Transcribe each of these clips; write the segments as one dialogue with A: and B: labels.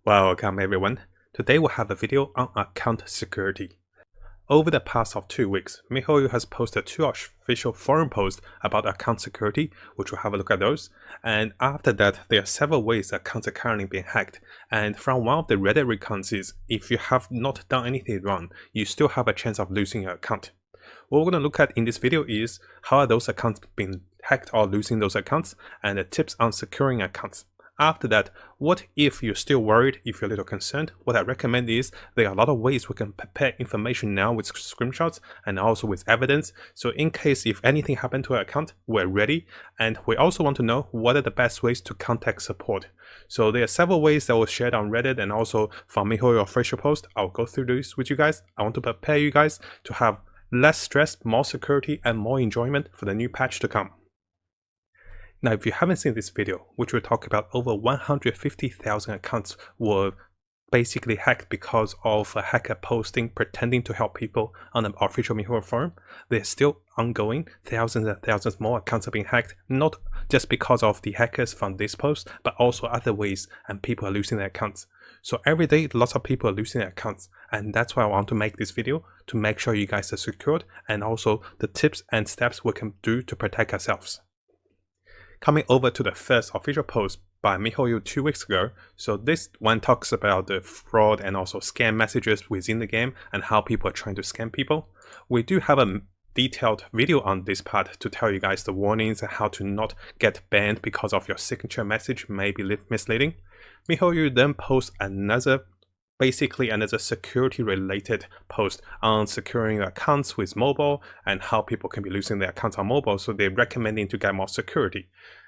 A: Welcome everyone. Today we'll have a video on account security. Over the past 2 weeks, MiHoYo has posted 2 official forum posts about account security, which we'll have a look at those. And after that, there are several ways accounts are currently being hacked. And from one of the Reddit recounts is, if you have not done anything wrong, you still have a chance of losing your account. What we're going to look at in this video is how are those accounts being hacked or losing those accounts, and the tips on securing accounts. After that, what if you're still worried, if you're a little concerned? What I recommend is there are a lot of ways we can prepare information now with screenshots and also with evidence. So in case if anything happened to our account, we're ready. And we also want to know what are the best ways to contact support. So there are several ways that was shared on Reddit and also from MiHoYo official post. I'll go through this with you guys. I want to prepare you guys to have less stress, more security, and more enjoyment for the new patch to come. Now, if you haven't seen this video, which will talk about over 150,000 accounts were basically hacked because of a hacker posting pretending to help people on the official MiHoYo forum, they're still ongoing. Thousands and thousands more accounts are being hacked, not just because of the hackers from this post, but also other ways, and people are losing their accounts. So every day, lots of people are losing their accounts, and that's why I want to make this video, to make sure you guys are secured, and also the tips and steps we can do to protect ourselves. Coming over to the first official post by MiHoYo 2 weeks ago. So this one talks about the fraud and also scam messages within the game and how people are trying to scam people. We do have a detailed video on this part to tell you guys the warnings and how to not get banned because of your signature message may be misleading. MiHoYo then posts another security related post on securing your accounts with mobile and how people can be losing their accounts on mobile, so they're recommending to get more security.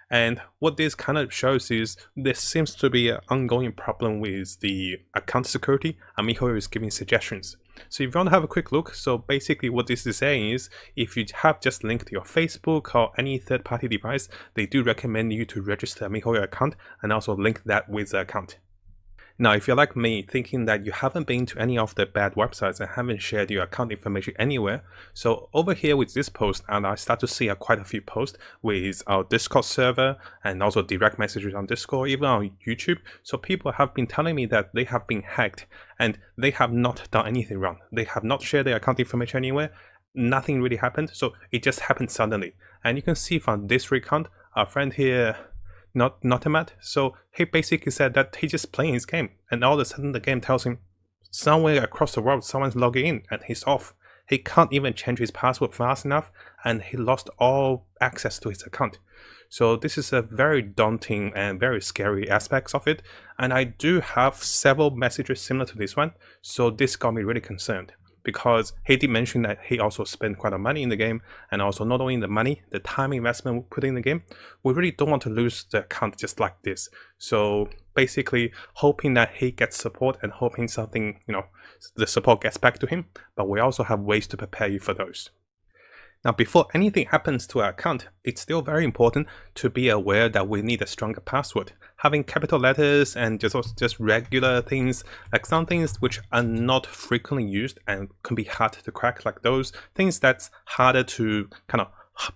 A: And what this kind of shows is there seems to be an ongoing problem with the account security, and MiHoYo is giving suggestions. So if you want to have a quick look, so basically what this is saying is, if you have just linked your Facebook or any third-party device, they do recommend you to register a MiHoYo account and also link that with the account. Now, if you're like me, thinking that you haven't been to any of the bad websites and haven't shared your account information anywhere, so over here with this post, and I start to see quite a few posts with our Discord server and also direct messages on Discord, even on YouTube. So people have been telling me that they have been hacked and they have not done anything wrong. They have not shared their account information anywhere. Nothing really happened. So it just happened suddenly. And you can see from this recount, our friend here, not Notamat, so he basically said that he's just playing his game, and all of a sudden the game tells him somewhere across the world someone's logging in and he's off. He can't even change his password fast enough, and he lost all access to his account. So this is a very daunting and very scary aspects of it, and I do have several messages similar to this one, so this got me really concerned. Because he did mention that he also spent quite a lot of money in the game, and also not only the money, the time investment we put in the game. We really don't want to lose the account just like this. So basically hoping that he gets support and hoping something, the support gets back to him, but we also have ways to prepare you for those. Now, before anything happens to our account, it's still very important to be aware that we need a stronger password. Having capital letters and just regular things, like some things which are not frequently used and can be hard to crack, like those things that's harder to kind of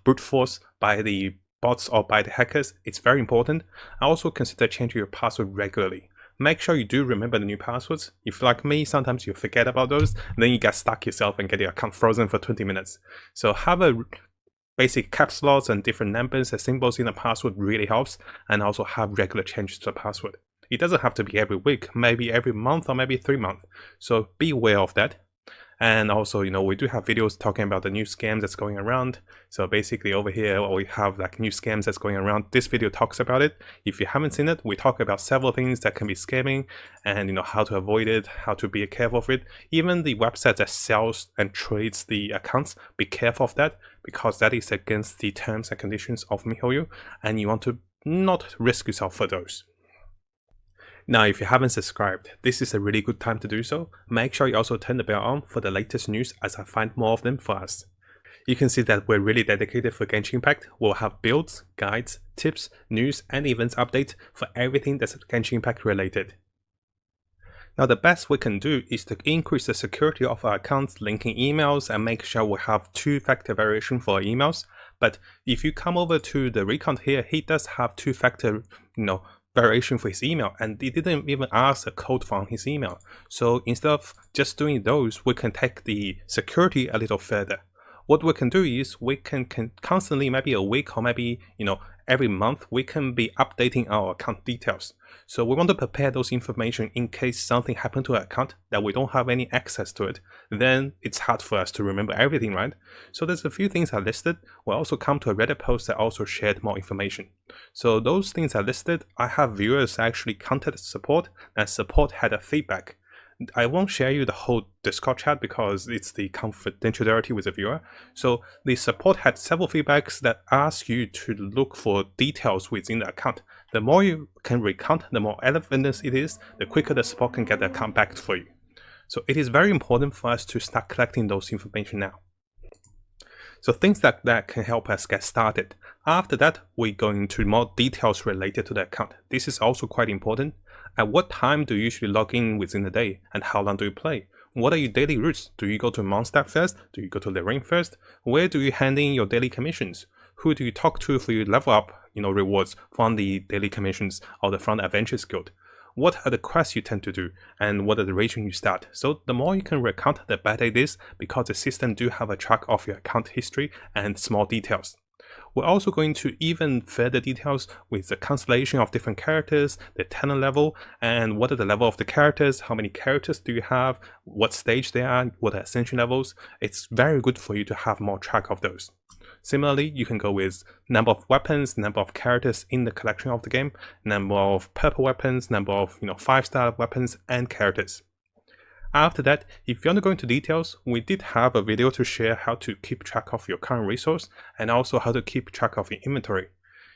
A: brute force by the bots or by the hackers, it's very important. I also consider changing your password regularly. Make sure you do remember the new passwords. If like me, sometimes you forget about those, and then you get stuck yourself and get your account frozen for 20 minutes. So have a basic caps locks and different numbers and symbols in the password really helps, and also have regular changes to the password. It doesn't have to be every week, maybe every month or maybe 3 months. So be aware of that. And also, we do have videos talking about the new scams that's going around. So basically over here, we have like new scams that's going around. This video talks about it. If you haven't seen it, we talk about several things that can be scamming and how to avoid it, how to be careful of it. Even the website that sells and trades the accounts, be careful of that, because that is against the terms and conditions of MiHoYo, and you want to not risk yourself for those. Now, if you haven't subscribed, this is a really good time to do so. Make sure you also turn the bell on for the latest news as I find more of them for us. You can see that we're really dedicated for Genshin Impact. We'll have builds, guides, tips, news, and events updates for everything that's Genshin Impact related. Now, the best we can do is to increase the security of our accounts, linking emails, and make sure we have two-factor verification for our emails. But if you come over to the recount here, he does have two-factor, variation for his email, and they didn't even ask the code from his email. So instead of just doing those, we can take the security a little further. What we can do is we can constantly, maybe a week or maybe every month, we can be updating our account details. So we want to prepare those information in case something happened to our account that we don't have any access to it. Then it's hard for us to remember everything, right? So there's a few things are listed. We'll also come to a Reddit post that also shared more information. So those things are listed. I have viewers actually contacted support, and support had a feedback. I won't share you the whole Discord chat because it's the confidentiality with the viewer. So the support had several feedbacks that ask you to look for details within the account. The more you can recount, the more relevant it is, the quicker the support can get the account back for you. So it is very important for us to start collecting those information now. So things like that can help us get started. After that, we go into more details related to the account. This is also quite important. At what time do you usually log in within the day, and how long do you play? What are your daily routes? Do you go to Mondstadt first? Do you go to the ring first? Where do you hand in your daily commissions? Who do you talk to for your level up rewards from the daily commissions or the Front Adventures Guild? What are the quests you tend to do, and what are the regions you start? So the more you can recount, the better it is, because the system do have a track of your account history and small details. We're also going to even further details with the constellation of different characters, the talent level, and what are the level of the characters, how many characters do you have, what stage they are, what are ascension levels. It's very good for you to have more track of those. Similarly, you can go with number of weapons, number of characters in the collection of the game, number of purple weapons, number of 5-star weapons and characters. After that, if you want to go into details, we did have a video to share how to keep track of your current resource and also how to keep track of your inventory.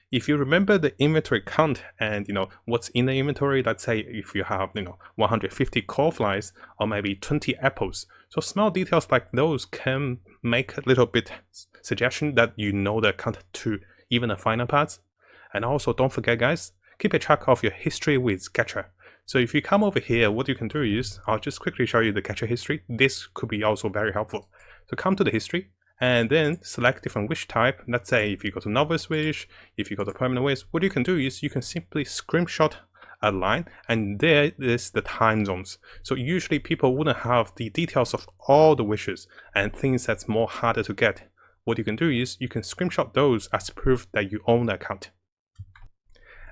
A: If you remember the inventory count and what's in the inventory, let's say if you have 150 core flies or maybe 20 apples, so small details like those can make a little bit suggestion that the count to even the final parts. And also don't forget, guys, keep a track of your history with Gacha. So if you come over here, what you can do is, I'll just quickly show you the Gacha history. This could be also very helpful. So come to the history and then select different wish type. Let's say if you go to novice wish, if you go to permanent wish, what you can do is you can simply screenshot a line, and there is the time zones. So usually people wouldn't have the details of all the wishes and things that's more harder to get. What you can do is you can screenshot those as proof that you own the account.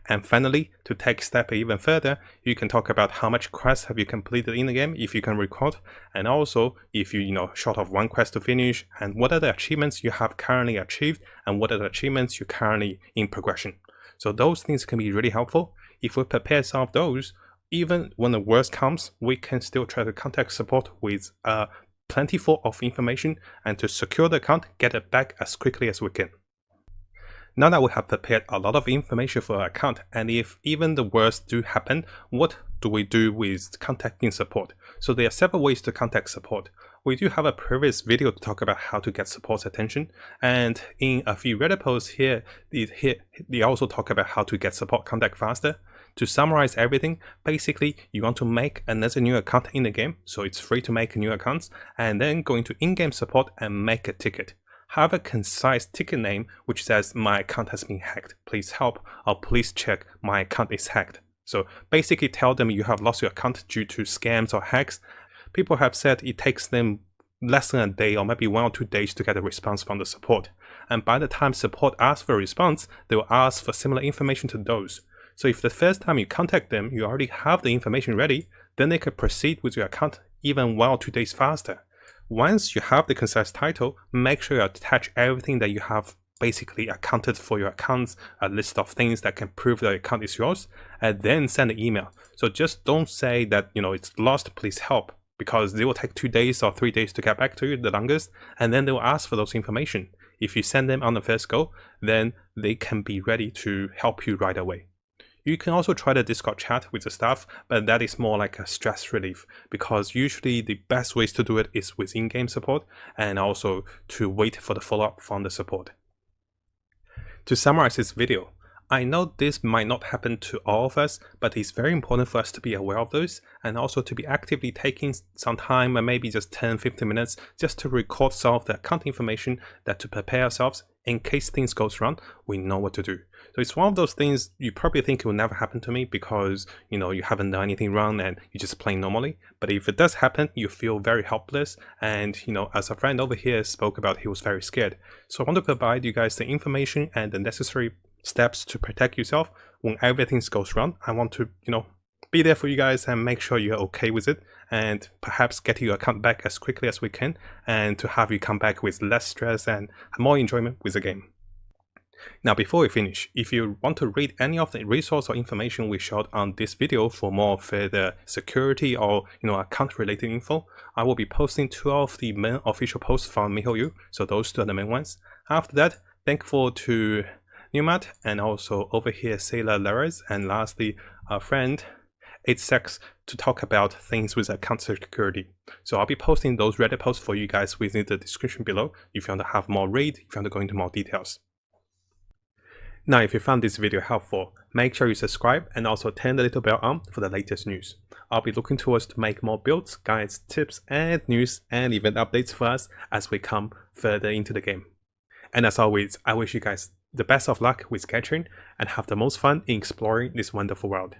A: And finally, to take a step even further, you can talk about how much quests have you completed in the game if you can record, and also if you short of one quest to finish, and what are the achievements you have currently achieved, and what are the achievements you're currently in progression. So those things can be really helpful. If we prepare some of those, even when the worst comes, we can still try to contact support with plentiful of information, and to secure the account, get it back as quickly as we can. Now that we have prepared a lot of information for our account, and if even the worst do happen, what do we do with contacting support? So there are several ways to contact support. We do have a previous video to talk about how to get support's attention, and in a few Reddit posts here, they also talk about how to get support contact faster. To summarize everything, basically you want to make another new account in the game, so it's free to make new accounts, and then go into in-game support and make a ticket. Have a concise ticket name which says my account has been hacked, please help, or please check my account is hacked. So basically tell them you have lost your account due to scams or hacks. People have said it takes them less than a day or maybe 1 or 2 days to get a response from the support. And by the time support asks for a response, they will ask for similar information to those. So if the first time you contact them, you already have the information ready, then they can proceed with your account even 1 or 2 days faster. Once you have the concise title, make sure you attach everything that you have basically accounted for your accounts, a list of things that can prove that your account is yours, and then send an email. So just don't say that it's lost, please help, because they will take 2 days or 3 days to get back to you, the longest, and then they will ask for those information. If you send them on the first go, then they can be ready to help you right away. You can also try the Discord chat with the staff, but that is more like a stress relief, because usually the best ways to do it is with in-game support and also to wait for the follow-up from the support. To summarize this video, I know this might not happen to all of us, but it's very important for us to be aware of those and also to be actively taking some time and maybe just 10-15 minutes just to record some of the account information that to prepare ourselves in case things goes wrong, we know what to do. So it's one of those things you probably think it will never happen to me because, you haven't done anything wrong and you're just playing normally. But if it does happen, you feel very helpless. And, as a friend over here spoke about, he was very scared. So I want to provide you guys the information and the necessary steps to protect yourself when everything goes wrong. I want to, be there for you guys and make sure you're okay with it and perhaps get your account back as quickly as we can and to have you come back with less stress and more enjoyment with the game. Now, before we finish, if you want to read any of the resource or information we showed on this video for more further security or account related info, I will be posting 2 of the main official posts from MiHoYo, so those 2 are the main ones. After that, thankful to Newmat and also over here Sailor Lares, and lastly our friend 8sex to talk about things with account security. So I'll be posting those Reddit posts for you guys within the description below if you want to have more read, if you want to go into more details. Now, if you found this video helpful, make sure you subscribe and also turn the little bell on for the latest news. I'll be looking towards to make more builds, guides, tips, and news and event updates for us as we come further into the game. And as always, I wish you guys the best of luck with Genshin and have the most fun in exploring this wonderful world.